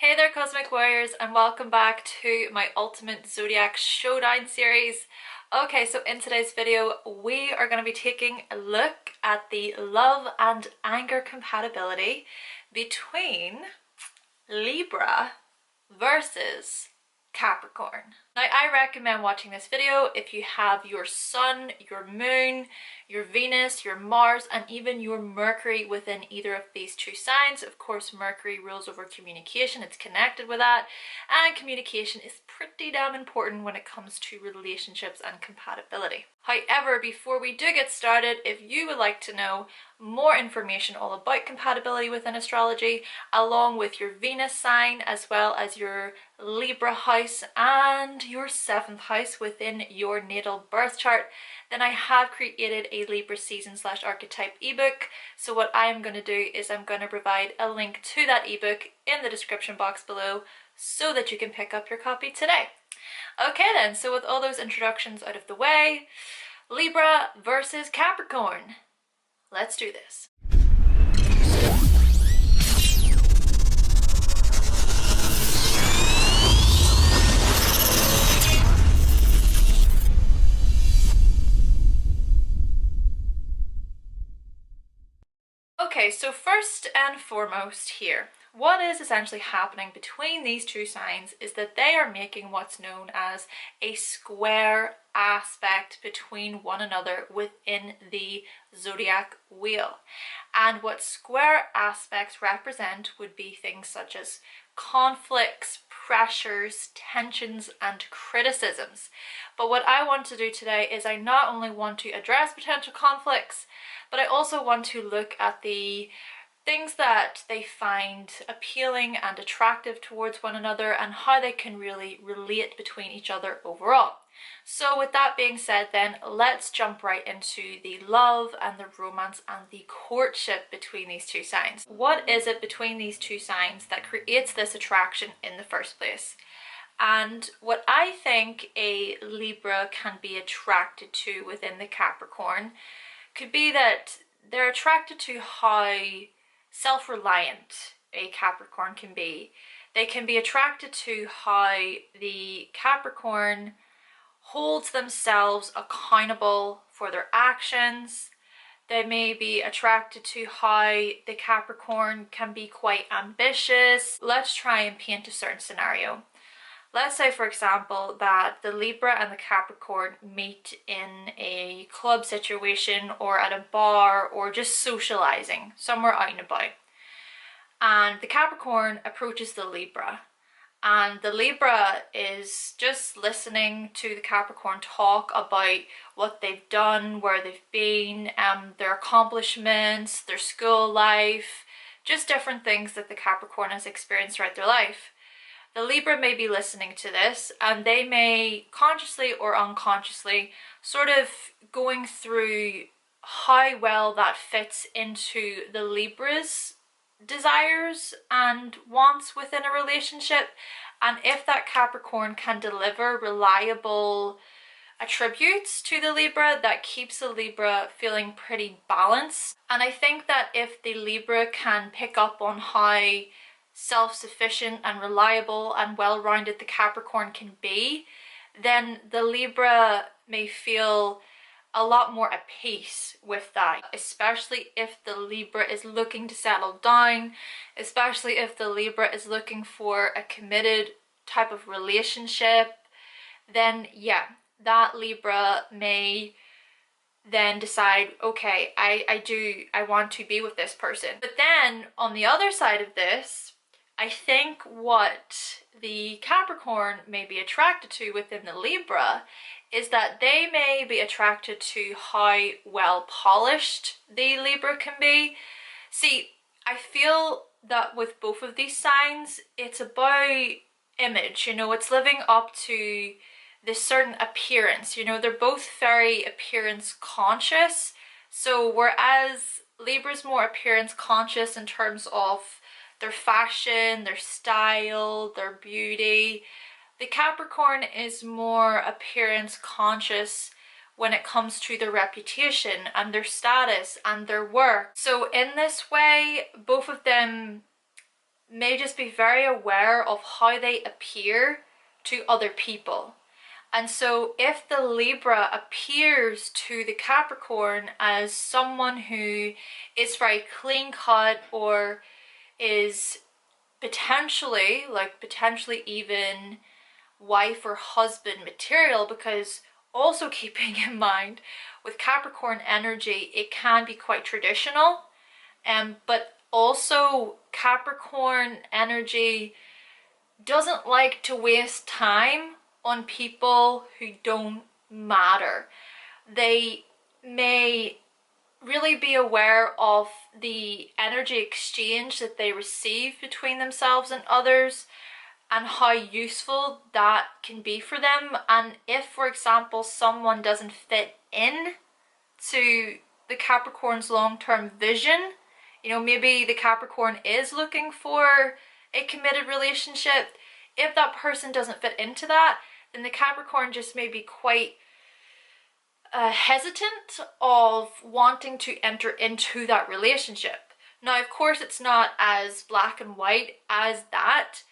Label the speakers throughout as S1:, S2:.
S1: Hey there Cosmic Warriors, and welcome back to my Ultimate Zodiac Showdown series. Okay, so in today's video we are going to be taking a look at the love and anger compatibility between Libra versus Capricorn. Now I recommend watching this video if you have your Sun, your Moon, your Venus, your Mars, and even your Mercury within either of these two signs. Of course, Mercury rules over communication, it's connected with that, and communication is pretty damn important when it comes to relationships and compatibility. However, before we do get started, if you would like to know more information all about compatibility within astrology, along with your Venus sign, as well as your Libra house and your 7th house within your natal birth chart, then I have created a Libra season/archetype ebook. So what I am going to do is I'm going to provide a link to that ebook in the description box below so that you can pick up your copy today. Okay then, so with all those introductions out of the way, Libra versus Capricorn. Let's do this. Okay, so first and foremost here, what is essentially happening between these two signs is that they are making what's known as a square aspect between one another within the zodiac wheel. And what square aspects represent would be things such as conflicts, pressures, tensions, and criticisms. But what I want to do today is I not only want to address potential conflicts, but I also want to look at the things that they find appealing and attractive towards one another and how they can really relate between each other overall. So with that being said then, let's jump right into the love and the romance and the courtship between these two signs. What is it between these two signs that creates this attraction in the first place? And what I think a Libra can be attracted to within the Capricorn could be that they're attracted to how self-reliant a Capricorn can be. They can be attracted to how the Capricorn holds themselves accountable for their actions. They may be attracted to how the Capricorn can be quite ambitious. Let's try and paint a certain scenario. Let's say, for example, that the Libra and the Capricorn meet in a club situation or at a bar or just socializing somewhere out and about. And the Capricorn approaches the Libra, and the Libra is just listening to the Capricorn talk about what they've done, where they've been, their accomplishments, their school life, just different things that the Capricorn has experienced throughout their life. The Libra may be listening to this and they may consciously or unconsciously sort of going through how well that fits into the Libra's desires and wants within a relationship, and if that Capricorn can deliver reliable attributes to the Libra that keeps the Libra feeling pretty balanced. And I think that if the Libra can pick up on how self-sufficient and reliable and well-rounded the Capricorn can be, then the Libra may feel a lot more at peace with that, especially if the Libra is looking to settle down, especially if the Libra is looking for a committed type of relationship. Then yeah, that Libra may then decide, okay, I want to be with this person. But then on the other side of this, I think what the Capricorn may be attracted to within the Libra is that they may be attracted to how well polished the Libra can be. See, I feel that with both of these signs, it's about image, you know, it's living up to this certain appearance. You know, they're both very appearance conscious. So whereas Libra's more appearance conscious in terms of their fashion, their style, their beauty, the Capricorn is more appearance conscious when it comes to their reputation and their status and their work. So in this way, both of them may just be very aware of how they appear to other people. And so if the Libra appears to the Capricorn as someone who is very clean cut, or is potentially even wife or husband material, because also keeping in mind with Capricorn energy, it can be quite traditional, but also Capricorn energy doesn't like to waste time on people who don't matter. They may really be aware of the energy exchange that they receive between themselves and others, and how useful that can be for them. And if, for example, someone doesn't fit in to the Capricorn's long-term vision, you know, maybe the Capricorn is looking for a committed relationship. If that person doesn't fit into that, then the Capricorn just may be quite hesitant of wanting to enter into that relationship. Now, of course, it's not as black and white as that,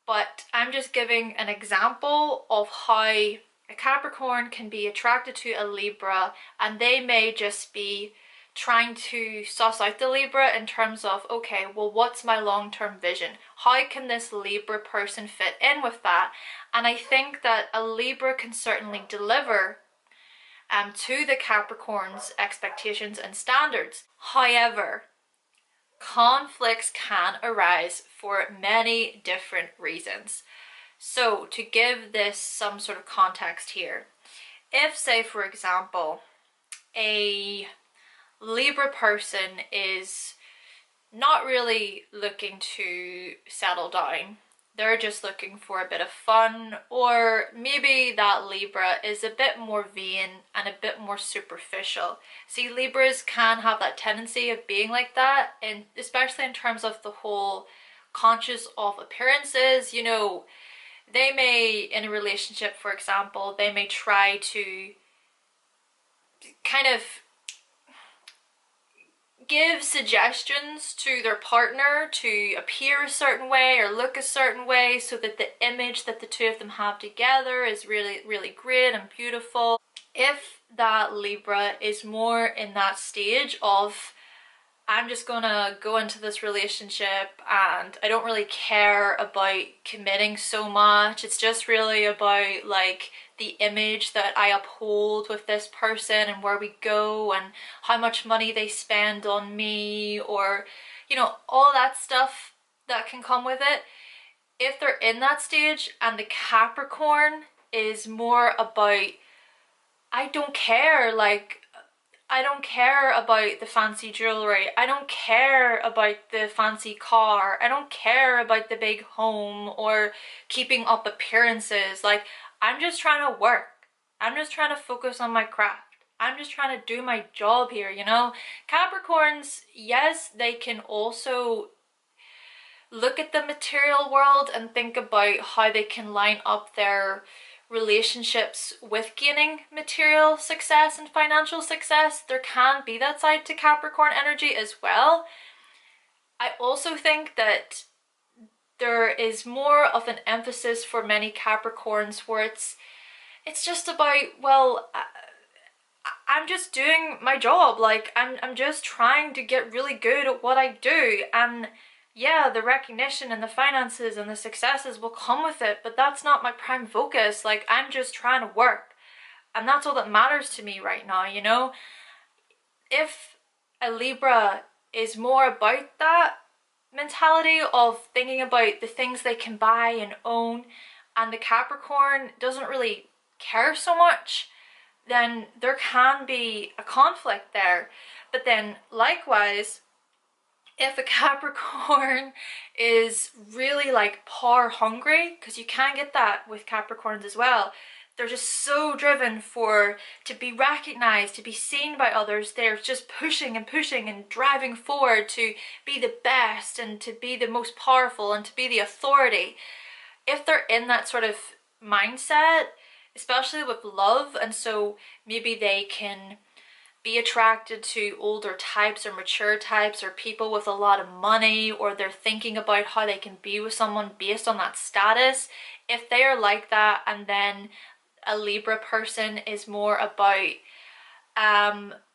S1: but I'm just giving an example of how a Capricorn can be attracted to a Libra, and they may just be trying to suss out the Libra in terms of, okay, well, what's my long-term vision? How can this Libra person fit in with that? And I think that a Libra can certainly deliver to the Capricorn's expectations and standards. However, conflicts can arise for many different reasons. So to give this some sort of context here, if, say, for example, a Libra person is not really looking to settle down, they're just looking for a bit of fun, or maybe that Libra is a bit more vain and a bit more superficial. See, Libras can have that tendency of being like that, and especially in terms of the whole conscious of appearances. You know, they may, in a relationship, for example, they may try to kind of give suggestions to their partner to appear a certain way or look a certain way, so that the image that the two of them have together is really, really great and beautiful. If that Libra is more in that stage of, I'm just gonna go into this relationship and I don't really care about committing so much, it's just really about like the image that I uphold with this person and where we go and how much money they spend on me, or, you know, all that stuff that can come with it. If they're in that stage and the Capricorn is more about, I don't care, like, I don't care about the fancy jewelry, I don't care about the fancy car, I don't care about the big home or keeping up appearances, like, I'm just trying to work, I'm just trying to focus on my craft, I'm just trying to do my job here, you know? Capricorns, yes, they can also look at the material world and think about how they can line up their relationships with gaining material success and financial success. There can be that side to Capricorn energy as well. I also think that there is more of an emphasis for many Capricorns where it's just about, well, I'm just doing my job, like I'm just trying to get really good at what I do, and yeah, the recognition and the finances and the successes will come with it, but that's not my prime focus. Like, I'm just trying to work, and that's all that matters to me right now, you know? If a Libra is more about that mentality of thinking about the things they can buy and own, and the Capricorn doesn't really care so much, then there can be a conflict there. But then likewise, if a Capricorn is really like power hungry, because you can get that with Capricorns as well, they're just so driven to be recognized, to be seen by others. They're just pushing and pushing and driving forward to be the best and to be the most powerful and to be the authority. If they're in that sort of mindset, especially with love, and so maybe they can be attracted to older types or mature types or people with a lot of money, or they're thinking about how they can be with someone based on that status. If they are like that, and then a Libra person is more about,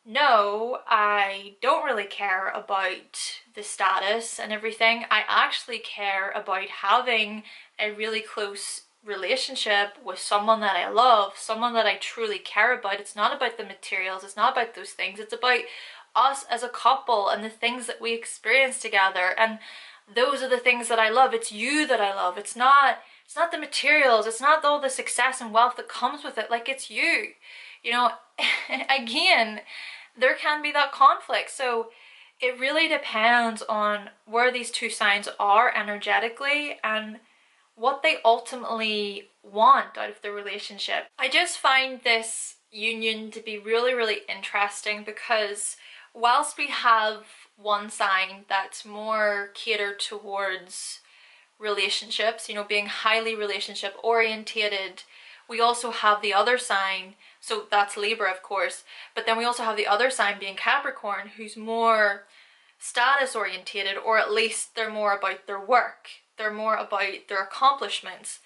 S1: no, I don't really care about the status and everything. I actually care about having a really close relationship with someone that I love, someone that I truly care about. It's not about the materials, it's not about those things, it's about us as a couple and the things that we experience together, and those are the things that I love. It's you that I love. It's not the materials, it's not all the success and wealth that comes with it. Like, it's you, you know. Again, there can be that conflict. So it really depends on where these two signs are energetically and what they ultimately want out of the relationship. I just find this union to be really, really interesting, because whilst we have one sign that's more catered towards relationships, you know, being highly relationship orientated, we also have the other sign, so that's Libra, of course, but then we also have the other sign being Capricorn, who's more status orientated, or at least they're more about their work, they're more about their accomplishments.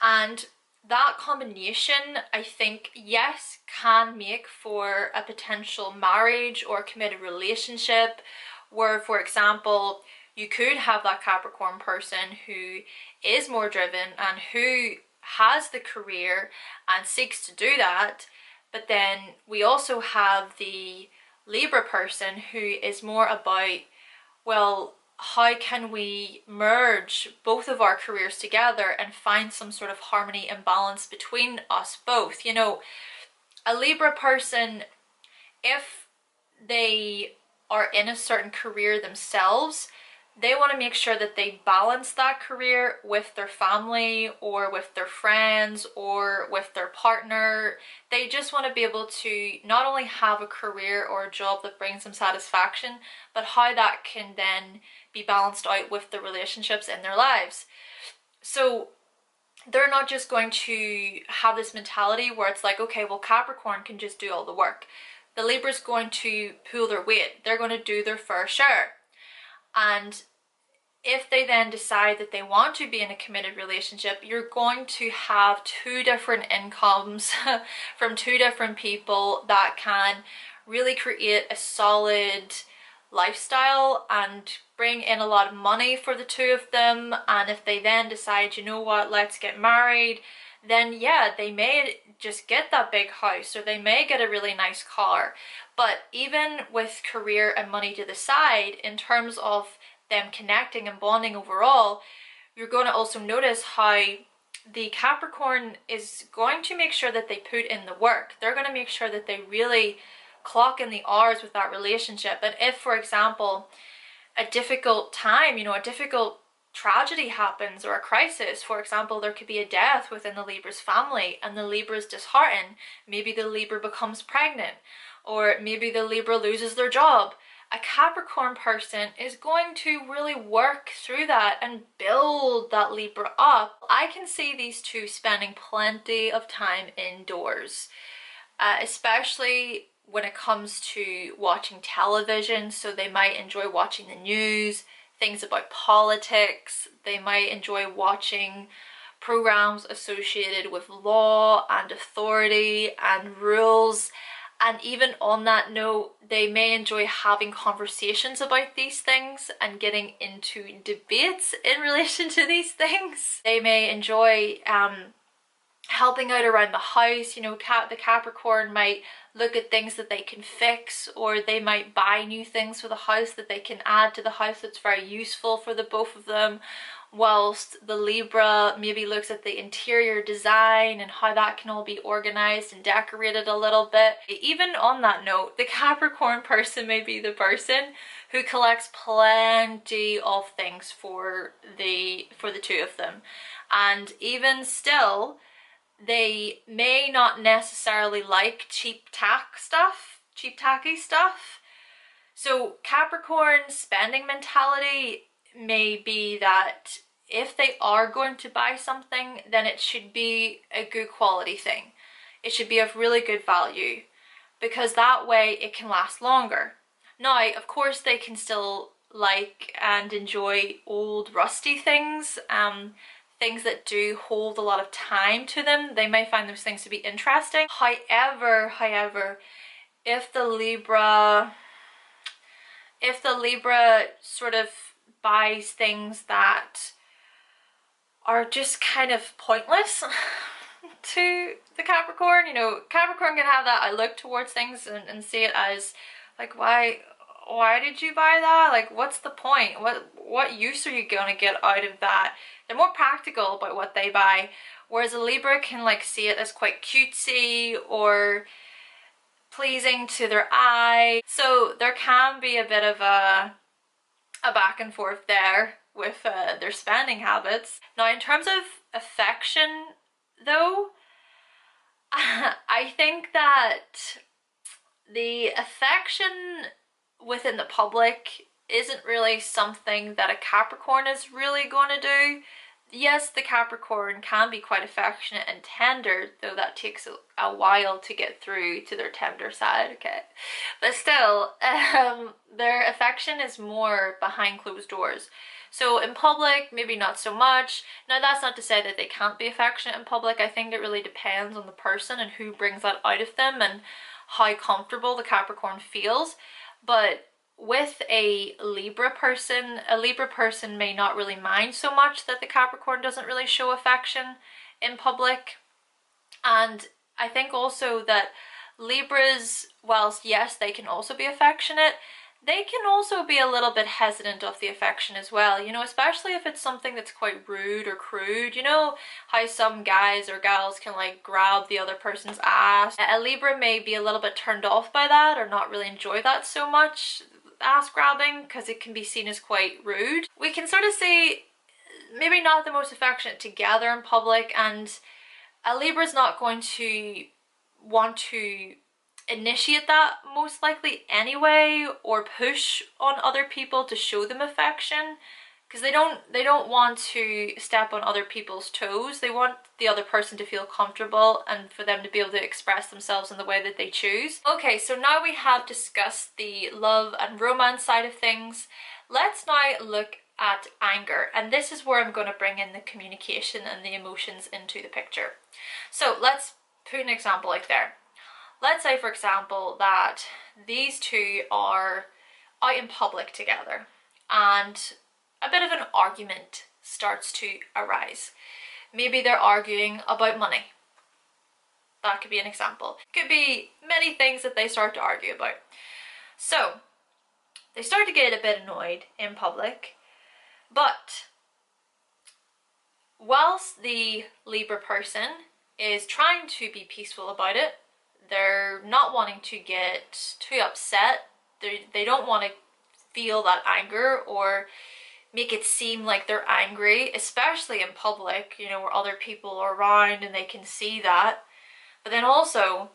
S1: And that combination, I think, yes, can make for a potential marriage or committed relationship where, for example, you could have that Capricorn person who is more driven and who has the career and seeks to do that, but then we also have the Libra person who is more about, well, how can we merge both of our careers together and find some sort of harmony and balance between us both. You know, a Libra person, if they are in a certain career themselves, they want to make sure that they balance that career with their family or with their friends or with their partner. They just want to be able to not only have a career or a job that brings them satisfaction, but how that can then be balanced out with the relationships in their lives. So they're not just going to have this mentality where it's like, okay, well, Capricorn can just do all the work. The Libra's going to pull their weight. They're going to do their fair share. And if they then decide that they want to be in a committed relationship, you're going to have two different incomes from two different people that can really create a solid lifestyle and bring in a lot of money for the two of them. And if they then decide, you know what, let's get married, then yeah, they may just get that big house or they may get a really nice car. But even with career and money to the side, in terms of them connecting and bonding overall, you're going to also notice how the Capricorn is going to make sure that they put in the work. They're going to make sure that they really clock in the hours with that relationship. And if, for example, a difficult time, you know, a difficult tragedy happens or a crisis, for example, there could be a death within the Libra's family and the Libra's disheartened, maybe the Libra becomes pregnant, or maybe the Libra loses their job, a Capricorn person is going to really work through that and build that Libra up. I can see these two spending plenty of time indoors, especially when it comes to watching television. So they might enjoy watching the news, things about politics. They might enjoy watching programs associated with law and authority and rules. And even on that note, they may enjoy having conversations about these things and getting into debates in relation to these things. They may enjoy helping out around the house. You know, the Capricorn might look at things that they can fix, or they might buy new things for the house that they can add to the house that's very useful for the both of them, whilst the Libra maybe looks at the interior design and how that can all be organized and decorated a little bit. Even on that note, the Capricorn person may be the person who collects plenty of things for the two of them. And even still, they may not necessarily like cheap tacky stuff. So Capricorn's spending mentality may be that if they are going to buy something, then it should be a good quality thing. It should be of really good value. because that way it can last longer. Now, of course, they can still like and enjoy old rusty things, things that do hold a lot of time to them. They may find those things to be interesting. However, if the Libra sort of buys things that are just kind of pointless to the Capricorn, you know, Capricorn can have that outlook towards things and see it as like, why did you buy that? Like, what's the point? What use are you gonna get out of that? They're more practical about what they buy, whereas a Libra can like see it as quite cutesy or pleasing to their eye. So there can be a bit of a back and forth there with their spending habits. Now, in terms of affection though, I think that the affection within the public isn't really something that a Capricorn is really going to do. Yes, the Capricorn can be quite affectionate and tender, though that takes a while to get through to their tender side, okay? But still, their affection is more behind closed doors. So in public, maybe not so much. Now, that's not to say that they can't be affectionate in public. I think it really depends on the person and who brings that out of them and how comfortable the Capricorn feels. But with a Libra person may not really mind so much that the Capricorn doesn't really show affection in public. And I think also that Libras, whilst yes, they can also be affectionate, they can also be a little bit hesitant of the affection as well, you know, especially if it's something that's quite rude or crude. You know how some guys or gals can like grab the other person's ass? A Libra may be a little bit turned off by that or not really enjoy that so much, ass grabbing, because it can be seen as quite rude. We can sort of say maybe not the most affectionate together in public, and a Libra's not going to want to initiate that most likely anyway, or push on other people to show them affection, because they don't want to step on other people's toes. They want the other person to feel comfortable and for them to be able to express themselves in the way that they choose. Okay, so now we have discussed the love and romance side of things. Let's now look at anger, and this is where I'm going to bring in the communication and the emotions into the picture. So let's put an example out there. Let's say, for example, that these two are out in public together and a bit of an argument starts to arise. Maybe they're arguing about money. That could be an example. It could be many things that they start to argue about. So they start to get a bit annoyed in public, but whilst the Libra person is trying to be peaceful about it, they're not wanting to get too upset. They don't want to feel that anger or make it seem like they're angry, especially in public, you know, where other people are around and they can see that. But then also,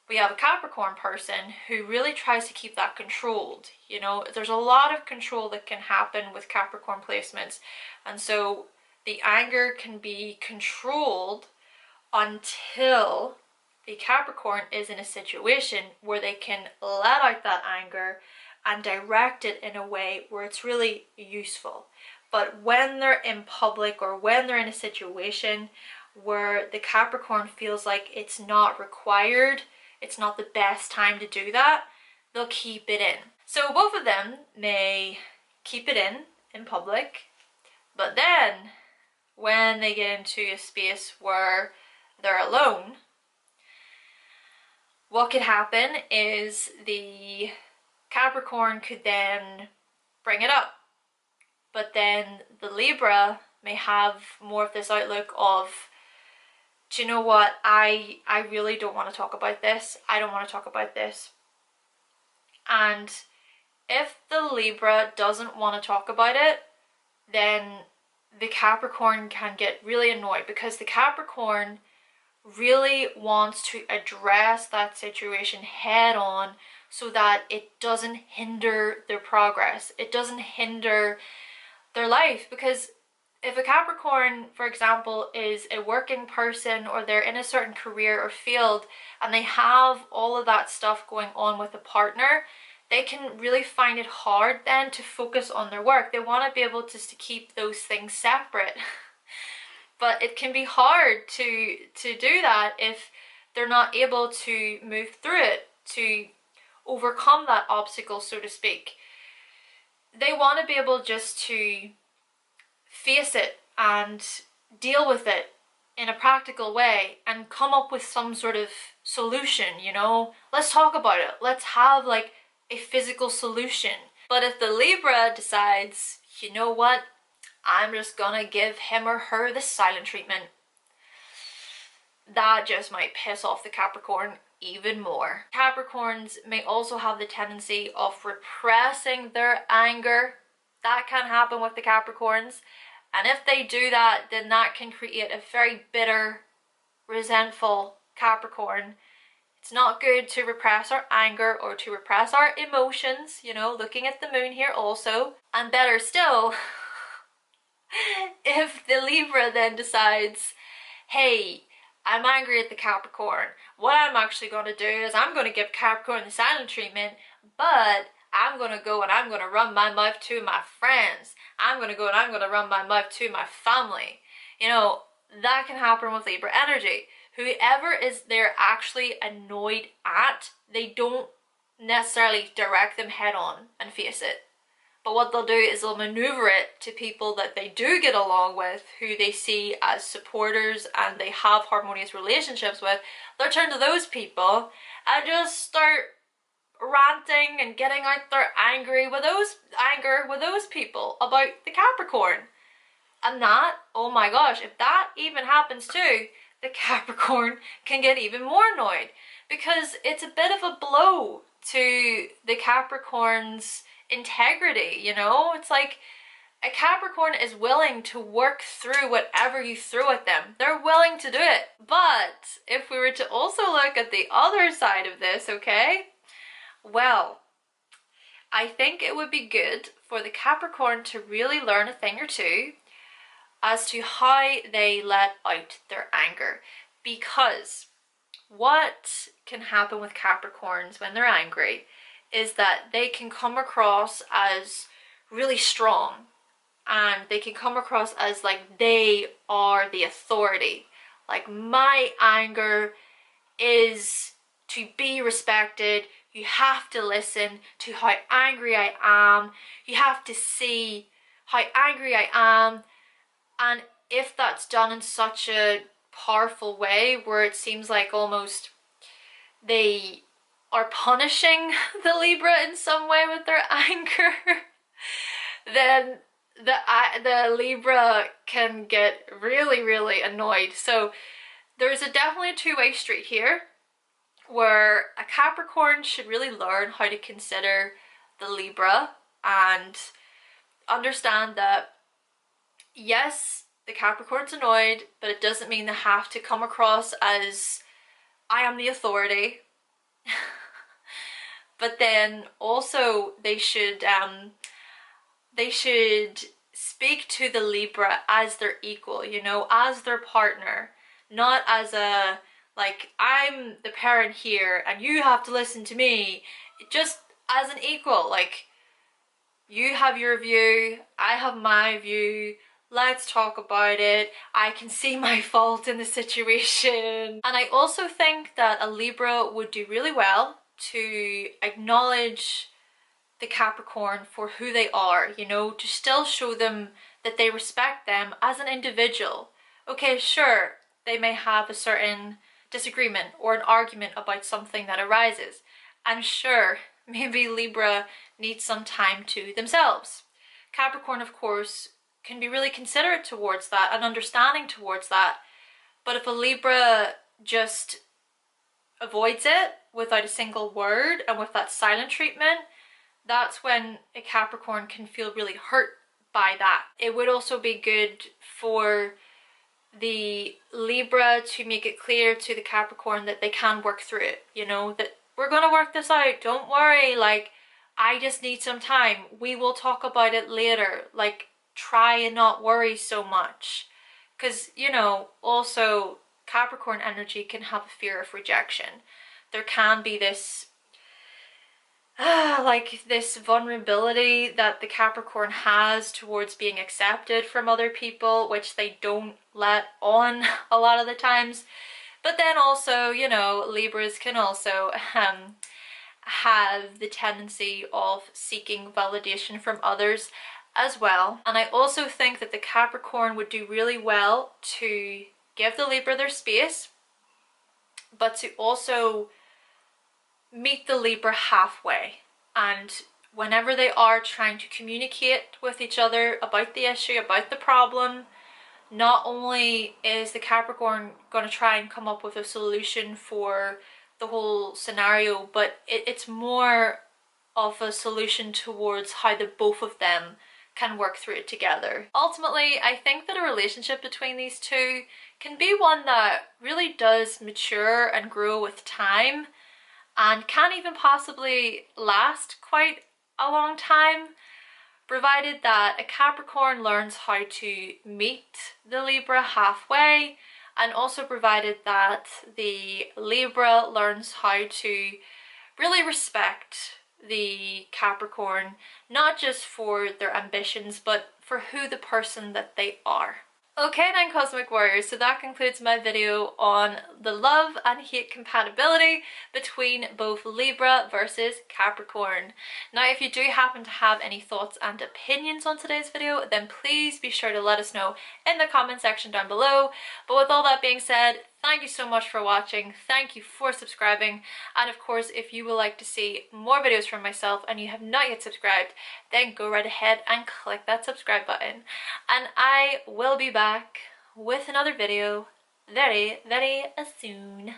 S1: we have a Capricorn person who really tries to keep that controlled. You know, there's a lot of control that can happen with Capricorn placements. And so the anger can be controlled until the Capricorn is in a situation where they can let out that anger and direct it in a way where it's really useful. But when they're in public or when they're in a situation where the Capricorn feels like it's not required, it's not the best time to do that, they'll keep it in. So both of them may keep it in public, but then when they get into a space where they're alone, what could happen is the Capricorn could then bring it up, but then the Libra may have more of this outlook of, do you know what, I really don't want to talk about this. I don't want to talk about this. And if the Libra doesn't want to talk about it, then the Capricorn can get really annoyed, because the Capricorn really wants to address that situation head on so that it doesn't hinder their progress. It doesn't hinder their life, because if a Capricorn, for example, is a working person or they're in a certain career or field and they have all of that stuff going on with a partner, they can really find it hard then to focus on their work. They want to be able just to keep those things separate. But it can be hard to do that if they're not able to move through it, to overcome that obstacle, so to speak. They want to be able just to face it and deal with it in a practical way and come up with some sort of solution, you know? Let's talk about it. Let's have like a physical solution. But if the Libra decides, you know what, I'm just gonna give him or her the silent treatment, that just might piss off the Capricorn even more. Capricorns may also have the tendency of repressing their anger. That can happen with the Capricorns. And if they do that, then that can create a very bitter, resentful Capricorn. It's not good to repress our anger or to repress our emotions, you know, looking at the moon here also. And better still, if the Libra then decides, hey, I'm angry at the Capricorn. What I'm actually going to do is I'm going to give Capricorn the silent treatment, but I'm going to go and I'm going to run my mouth to my friends. I'm going to go and I'm going to run my mouth to my family. You know, that can happen with Libra energy. Whoever is they're actually annoyed at, they don't necessarily direct them head on and face it. But what they'll do is they'll maneuver it to people that they do get along with, who they see as supporters and they have harmonious relationships with. They'll turn to those people and just start ranting and getting out their anger with those people about the Capricorn. And that, oh my gosh, if that even happens too, the Capricorn can get even more annoyed, because it's a bit of a blow to the Capricorn's integrity, you know? It's like a Capricorn is willing to work through whatever you throw at them. They're willing to do it. But if we were to also look at the other side of this, okay? Well, I think it would be good for the Capricorn to really learn a thing or two as to how they let out their anger. Because what can happen with Capricorns when they're angry is that they can come across as really strong, and they can come across as like they are the authority. Like, my anger is to be respected. You have to listen to how angry I am. You have to see how angry I am. And if that's done in such a powerful way where it seems like almost they are punishing the Libra in some way with their anger, then the Libra can get really, really annoyed. So there's definitely a two-way street here, where a Capricorn should really learn how to consider the Libra and understand that, yes, the Capricorn's annoyed, but it doesn't mean they have to come across as I am the authority. But then also they should speak to the Libra as their equal, you know, as their partner, not as a, like, I'm the parent here and you have to listen to me. Just as an equal, like, you have your view, I have my view, let's talk about it. I can see my fault in the situation. And I also think that a Libra would do really well to acknowledge the Capricorn for who they are, you know, to still show them that they respect them as an individual. Okay, sure, they may have a certain disagreement or an argument about something that arises, and sure, maybe Libra needs some time to themselves. Capricorn, of course, can be really considerate towards that and understanding towards that, but if a Libra just avoids it without a single word and with that silent treatment, that's when a Capricorn can feel really hurt by that. It would also be good for the Libra to make it clear to the Capricorn that they can work through it, you know, that we're gonna work this out, don't worry, like, I just need some time, we will talk about it later, like, try and not worry so much. Because, you know, also Capricorn energy can have a fear of rejection. There can be this like this vulnerability that the Capricorn has towards being accepted from other people, which they don't let on a lot of the times. But then also, you know, Libras can also have the tendency of seeking validation from others as well. And I also think that the Capricorn would do really well to give the Libra their space, but to also meet the Libra halfway. And whenever they are trying to communicate with each other about the issue, about the problem, not only is the Capricorn going to try and come up with a solution for the whole scenario, but it's more of a solution towards how the both of them can work through it together. Ultimately, I think that a relationship between these two can be one that really does mature and grow with time, and can even possibly last quite a long time, provided that a Capricorn learns how to meet the Libra halfway, and also provided that the Libra learns how to really respect the Capricorn, not just for their ambitions, but for who the person that they are. Okay then, Cosmic Warriors, so that concludes my video on the love and hate compatibility between both Libra versus Capricorn. Now, if you do happen to have any thoughts and opinions on today's video, then please be sure to let us know in the comment section down below. But with all that being said, thank you so much for watching, thank you for subscribing, and of course, if you would like to see more videos from myself and you have not yet subscribed, then go right ahead and click that subscribe button. And I will be back with another video very, very soon.